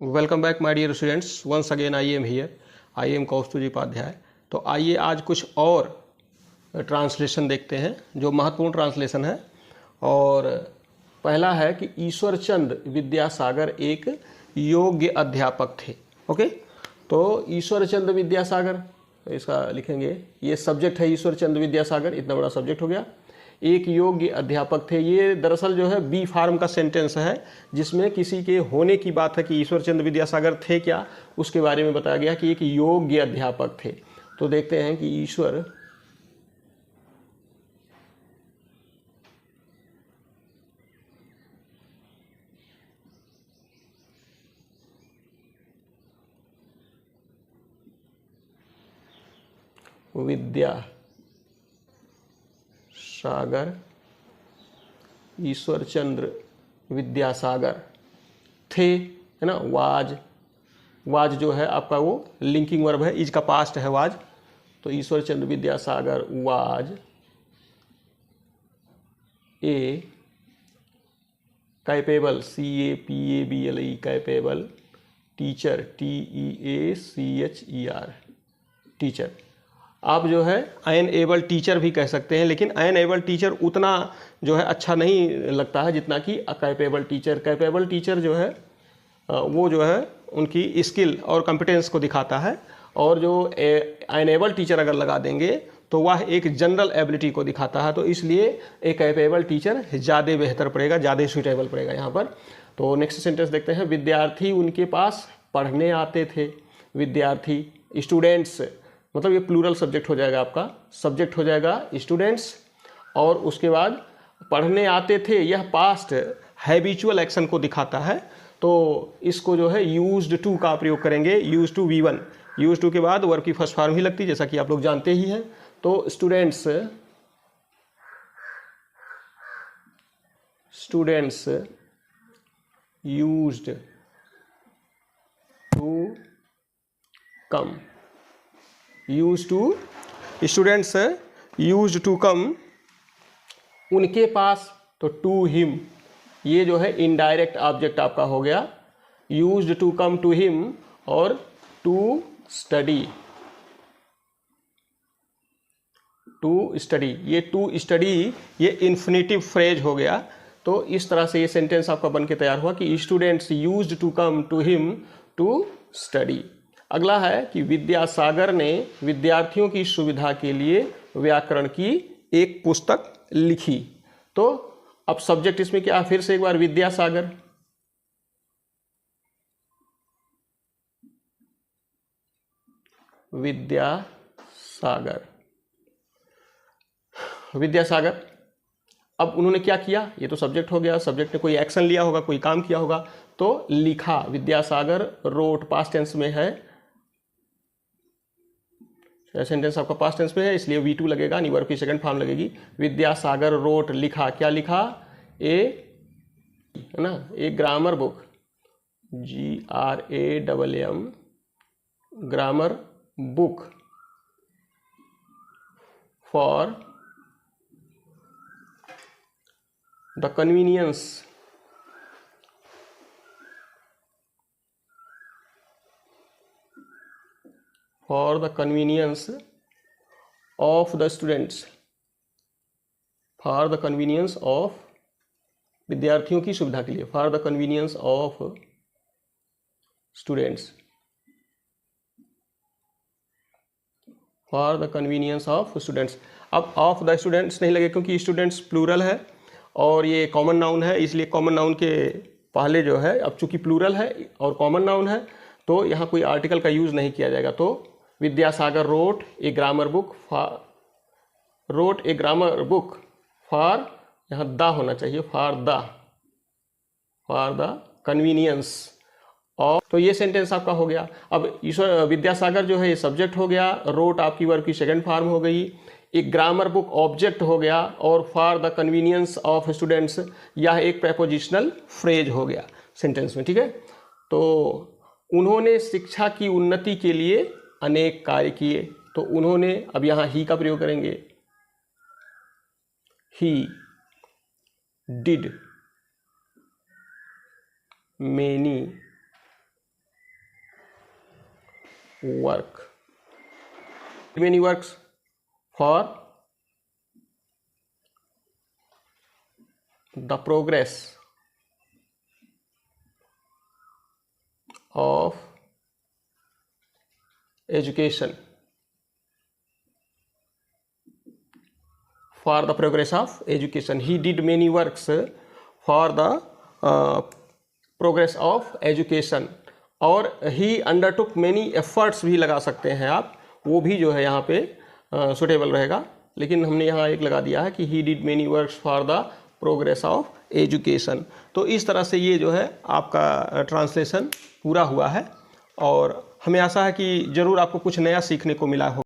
Welcome back my dear students, once again I am here. I am Kaustubh Upadhyay. तो आइए आज कुछ और ट्रांसलेशन देखते हैं जो महत्वपूर्ण ट्रांसलेशन है। और पहला है कि ईश्वर चंद विद्यासागर एक योग्य अध्यापक थे। ओके, तो ईश्वर चंद विद्यासागर, इसका लिखेंगे, ये सब्जेक्ट है ईश्वर चंद विद्यासागर, इतना बड़ा सब्जेक्ट हो गया। एक योग्य अध्यापक थे, ये दरअसल जो है बी फार्म का सेंटेंस है जिसमें किसी के होने की बात है कि ईश्वर चंद्र विद्यासागर थे क्या, उसके बारे में बताया गया कि एक योग्य अध्यापक थे। तो देखते हैं कि ईश्वर विद्यासागर, ईश्वर चंद्र विद्यासागर थे, है ना। वाज जो है आपका वो लिंकिंग वर्ब है, इज का पास्ट है वाज। तो Ishwar Chandra Vidyasagar was a capable, CAPABLE capable teacher, TEACHER teacher. आप जो है अनएबल टीचर भी कह सकते हैं, लेकिन अनएबल टीचर उतना जो है अच्छा नहीं लगता है जितना कि कैपेबल टीचर। कैपेबल टीचर जो है वो जो है उनकी स्किल और कॉम्पिटेंस को दिखाता है, और जो अनएबल टीचर अगर लगा देंगे तो वह एक जनरल एबिलिटी को दिखाता है। तो इसलिए एक कैपेबल टीचर ज़्यादा बेहतर पड़ेगा, ज़्यादा सूटेबल पड़ेगा यहाँ पर। तो नेक्स्ट सेंटेंस देखते हैं। विद्यार्थी उनके पास पढ़ने आते थे। विद्यार्थी, स्टूडेंट्स, मतलब ये प्लूरल सब्जेक्ट हो जाएगा, आपका सब्जेक्ट हो जाएगा स्टूडेंट्स, और उसके बाद पढ़ने आते थे, यह पास्ट हैबिचुअल एक्शन को दिखाता है। तो इसको जो है यूज्ड टू का प्रयोग करेंगे, use to V1। Use to के बाद वर्ब की फर्स्ट फॉर्म ही लगती है, जैसा कि आप लोग जानते ही हैं। तो students used to come, students used to come उनके पास। तो टू हिम, ये जो है इनडायरेक्ट ऑब्जेक्ट आपका हो गया। Used to come to him और टू स्टडी, ये टू स्टडी ये इन्फिनेटिव फ्रेज हो गया। तो इस तरह से ये सेंटेंस आपका बन के तैयार हुआ कि students used to come to him to study. अगला है कि विद्यासागर ने विद्यार्थियों की सुविधा के लिए व्याकरण की एक पुस्तक लिखी। तो अब सब्जेक्ट इसमें क्या, फिर से एक बार विद्यासागर, विद्यासागर। अब उन्होंने क्या किया, ये तो सब्जेक्ट हो गया, सब्जेक्ट ने कोई एक्शन लिया होगा, कोई काम किया होगा, तो लिखा। विद्यासागर रोट पास्ट टेंस में है, सेंटेंस आपका पास्ट टेंस में है, इसलिए V2 लगेगा, नहीं वर्ब की सेकंड फॉर्म लगेगी। विद्यासागर रोट, लिखा, क्या लिखा, है ना, एक grammar book, GRAMM, grammar book for the convenience of the students, for the convenience of, विद्यार्थियों की सुविधा के लिए, for the convenience of students, for the convenience of students. अब ऑफ द स्टूडेंट्स नहीं लगे क्योंकि स्टूडेंट्स प्लूरल है और ये कॉमन नाउन है, इसलिए कॉमन नाउन के पहले जो है, अब चूंकि प्लूरल है और कॉमन नाउन है तो यहाँ कोई आर्टिकल का यूज नहीं किया जाएगा। तो Vidyasagar wrote a grammar book for, यहाँ द होना चाहिए, फॉर द कन्वीनियंस ऑफ। तो ये सेंटेंस आपका हो गया। अब ईश्वर विद्यासागर जो है ये सब्जेक्ट हो गया, रोट आपकी वर्ब की सेकंड फॉर्म हो गई, एक ग्रामर बुक ऑब्जेक्ट हो गया, और for the convenience of students यह एक प्रेपोजिशनल फ्रेज हो गया सेंटेंस में, ठीक है। तो उन्होंने शिक्षा की उन्नति के लिए अनेक कार्य किए। तो उन्होंने, अब यहाँ ही का प्रयोग करेंगे, he did many work. Many works for the progress of education. For the progress of education. He did many works for the progress of education. और he undertook many efforts भी लगा सकते हैं आप, वो भी जो है यहाँ पे सुटेबल रहेगा, लेकिन हमने यहाँ एक लगा दिया है कि he did many works for the progress of education. तो इस तरह से ये जो है आपका ट्रांसलेशन पूरा हुआ है और हमें आशा है कि ज़रूर आपको कुछ नया सीखने को मिला हो।